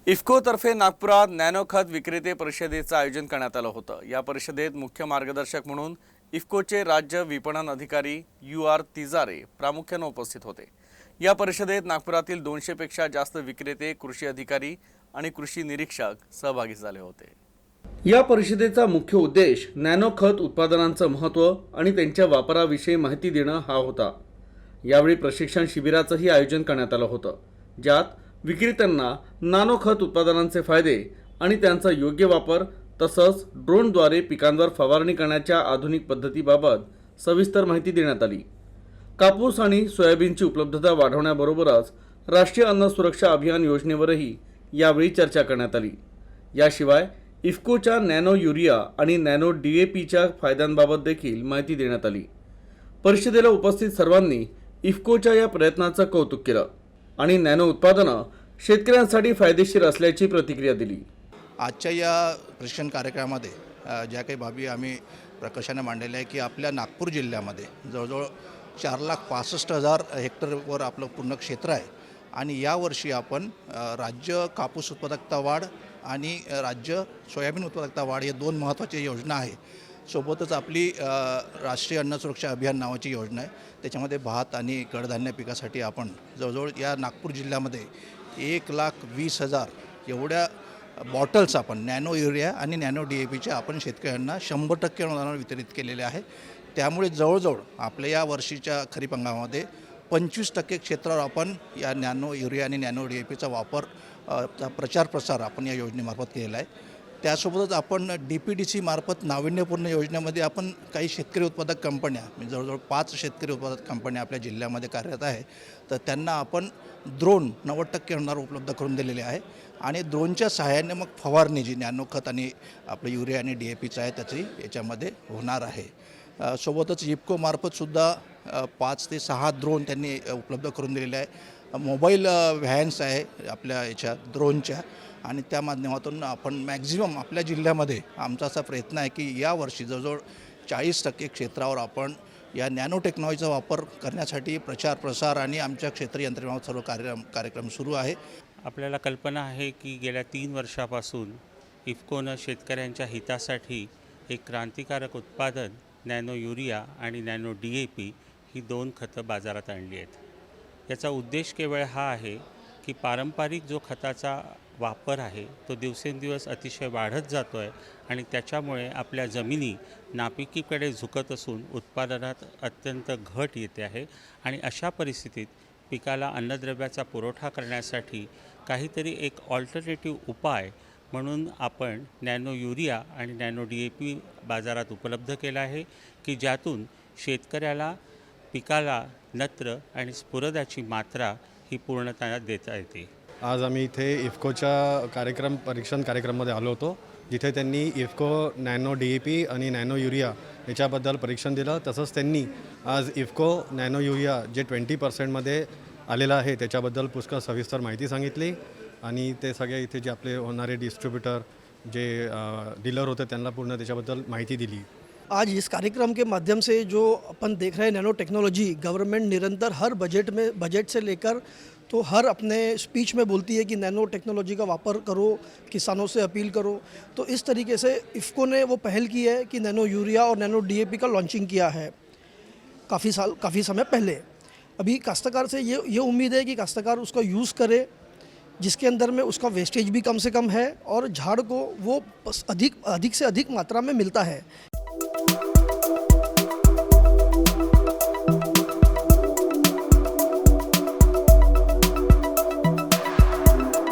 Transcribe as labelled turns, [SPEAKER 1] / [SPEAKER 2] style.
[SPEAKER 1] इफ्कोतर्फे नागपुरात नॅनो खत विक्रेते परिषदेचं आयोजन करण्यात आलं होतं। या परिषदेत मुख्य मार्गदर्शक म्हणून इफ्कोचे राज्य विपणन अधिकारी UR तिजारे प्रामुख्याने उपस्थित होते। या परिषदेत नागपुरातील 200 पेक्षा जास्त विक्रेते, कृषी अधिकारी आणि कृषी निरीक्षक सहभागी झाले होते। या परिषदेचा मुख्य उद्देश नॅनो खत उत्पादनांचं महत्त्व आणि त्यांच्या वापराविषयी माहिती देणं हा होता। यावेळी प्रशिक्षण शिबिराचंही आयोजन करण्यात आलं होतं, ज्यात विक्रेत्यांना नानो खत उत्पादनांचे फायदे आणि त्यांचा योग्य वापर तसंच ड्रोनद्वारे पिकांवर फवारणी करण्याच्या आधुनिक पद्धतीबाबत सविस्तर माहिती देण्यात आली। कापूस आणि सोयाबीनची उपलब्धता वाढवण्याबरोबरच राष्ट्रीय अन्न सुरक्षा अभियान योजनेवरही यावेळी चर्चा करण्यात आली। याशिवाय इफ्कोच्या नॅनो युरिया आणि नॅनो DAPच्या फायद्यांबाबत देखील माहिती देण्यात आली। परिषदेला उपस्थित सर्वांनी इफ्कोच्या या प्रयत्नाचं कौतुक केलं आणि नॅनो उत्पादनं शेतकऱ्यांसाठी फायदेशीर असल्याची प्रतिक्रिया दिली।
[SPEAKER 2] आजच्या या प्रशिक्षण कार्यक्रमामध्ये ज्या काही बाबी आम्ही प्रकर्षाने मांडलेल्या आहे की आपल्या नागपूर जिल्ह्यामध्ये जवळजवळ 4,65,000 हेक्टरवर आपलं पूर्ण क्षेत्र आहे आणि यावर्षी आपण राज्य कापूस उत्पादकता वाढ आणि राज्य सोयाबीन उत्पादकता वाढ या दोन महत्त्वाच्या योजना आहे। सोबतच आपली राष्ट्रीय अन्न सुरक्षा अभियान नावाची योजना आहे, त्याच्यामध्ये भात आणि कडधान्य पिकासाठी आपण जवळजवळ या नागपूर जिल्ह्यामध्ये 1,20,000 एवढ्या बॉटल्स आपण नॅनो युरिया आणि नॅनो DAPच्या आपण शेतकऱ्यांना 100% अनुदानावर वितरित केलेले आहे। त्यामुळे जवळजवळ आपल्या या वर्षीच्या खरीप हंगामामध्ये 25% क्षेत्रावर आपण या नॅनो युरिया आणि नॅनो DAPचा वापर प्रचार प्रसार आपण या योजनेमार्फत केलेला आहे। त्यासोबतच आपण DPDC मार्फत नाविन्यपूर्ण योजनेमध्ये आपण काही शेतकरी उत्पादक कंपन्या म्हणजे जवळजवळ 5 शेतकरी उत्पादक कंपन्या आपल्या जिल्ह्यामध्ये कार्यरत आहे, तर त्यांना आपण ड्रोन 90% अनुदान उपलब्ध करून दिलेले आहे आणि ड्रोनच्या सहाय्याने मग फवारणी जी नॅनो खत आणि आपलं युरिया आणि DAPचं आहे त्याची याच्यामध्ये होणार आहे। सोबतच इफ्को मार्फतसुद्धा 5 ते 6 ड्रोन त्यांनी उपलब्ध करून दिलेले आहे। मोबाईल व्हॅन्स आहे आपल्या याच्या ड्रोनच्या आणि त्या माध्यमातून आपण मॅक्झिमम आपल्या जिल्ह्यामध्ये आमचा असा प्रयत्न आहे की यावर्षी जवळजवळ 40% क्षेत्रावर आपण या नॅनो टेक्नॉलॉजीचा वापर करण्यासाठी प्रचार प्रसार आणि आमच्या क्षेत्रीय यंत्रणेमार्फत सर्व कार्यक्रम सुरू आहे।
[SPEAKER 3] आपल्याला कल्पना आहे की गेल्या 3 वर्षापासून इफ्कोनं शेतकऱ्यांच्या हितासाठी एक क्रांतिकारक उत्पादन नॅनो युरिया आणि नॅनो DAP ही 2 खतं बाजारात आणली आहेत। याचा उद्देश केवळ हा आहे की पारंपरिक जो खताचा वापर आहे तो दिवसेंदिवस अतिशय वाढत जातो आहे आणि त्याच्यामुळे आपल्या जमिनी नापिकीकडे झुकत असून उत्पादनात अत्यंत घट येते आहे आणि अशा परिस्थितीत पिकाला अन्नद्रव्याचा पुरवठा करण्यासाठी काहीतरी एक ऑल्टरनेटिव्ह उपाय म्हणून आपण नॅनो युरिया आणि नॅनो DAP बाजारात उपलब्ध केला आहे की ज्यातून शेतकऱ्याला पिकाला नत्र आणि स्फुरदाची मात्रा ही पूर्णतः देता येते।
[SPEAKER 4] आज आम्ही इथे इफ्कोच्या परीक्षण कार्यक्रमामध्ये आलो होतो, जिथे त्यांनी इफ्को नॅनो DAP आणि नॅनो युरिया याच्याबद्दल परीक्षण दिलं। तसंच त्यांनी आज इफ्को नॅनो युरिया जे 20% आलेलं आहे त्याच्याबद्दल पुष्कळ सविस्तर माहिती सांगितली आणि ते सगळे इथे जे आपले होणारे डिस्ट्रीब्युटर जे डीलर होते त्यांना पूर्ण त्याच्याबद्दल माहिती दिली।
[SPEAKER 5] आज इस कार्यक्रम के माध्यम से जो अपन देख रहे हैं नैनो टेक्नोलॉजी, गवर्नमेंट निरंतर हर बजट से लेकर तो हर अपने स्पीच में बोलती है कि नैनो टेक्नोलॉजी का वापर करो, किसानों से अपील करो। तो इस तरीके से इफ्को ने वो पहल की है कि नैनो यूरिया और नैनो DAP का लॉन्चिंग किया है काफ़ी समय पहले। अभी काश्तकार से ये उम्मीद है कि काश्तकार उसका यूज़ करे, जिसके अंदर में उसका वेस्टेज भी कम से कम है और झाड़ को वो अधिक से अधिक मात्रा में मिलता है।